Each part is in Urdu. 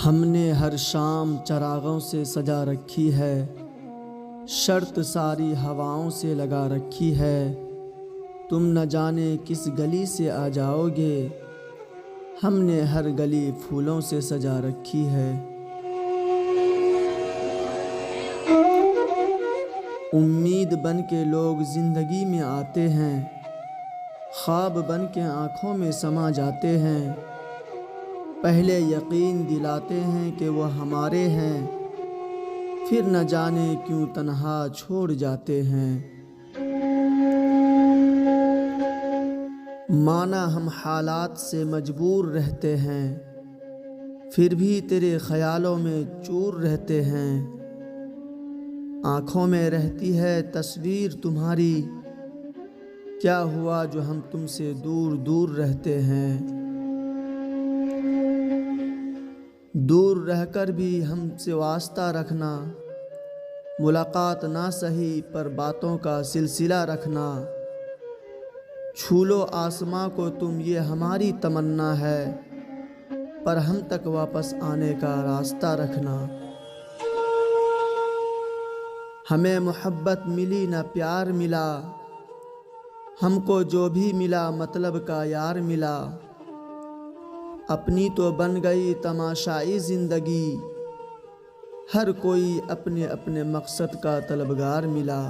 ہم نے ہر شام چراغوں سے سجا رکھی ہے، شرط ساری ہواؤں سے لگا رکھی ہے۔ تم نہ جانے کس گلی سے آ جاؤ گے، ہم نے ہر گلی پھولوں سے سجا رکھی ہے۔ امید بن کے لوگ زندگی میں آتے ہیں، خواب بن کے آنکھوں میں سما جاتے ہیں۔ پہلے یقین دلاتے ہیں کہ وہ ہمارے ہیں، پھر نہ جانے کیوں تنہا چھوڑ جاتے ہیں۔ مانا ہم حالات سے مجبور رہتے ہیں، پھر بھی تیرے خیالوں میں چور رہتے ہیں۔ آنکھوں میں رہتی ہے تصویر تمہاری، کیا ہوا جو ہم تم سے دور دور رہتے ہیں۔ دور رہ کر بھی ہم سے واسطہ رکھنا، ملاقات نہ سہی پر باتوں کا سلسلہ رکھنا۔ چھو لو آسماں کو تم، یہ ہماری تمنا ہے، پر ہم تک واپس آنے کا راستہ رکھنا۔ ہمیں محبت ملی نہ پیار ملا، ہم کو جو بھی ملا مطلب کا یار ملا۔ اپنی تو بن گئی تماشائی زندگی، ہر کوئی اپنے اپنے مقصد کا طلبگار ملا۔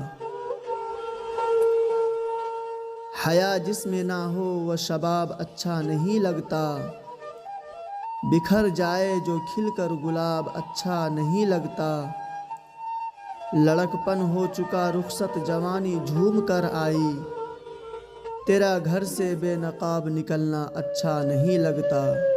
حیا جس میں نہ ہو وہ شباب اچھا نہیں لگتا، بکھر جائے جو کھل کر گلاب اچھا نہیں لگتا۔ لڑکپن ہو چکا رخصت جوانی جھوم کر آئی، تیرا گھر سے بے نقاب نکلنا اچھا نہیں لگتا۔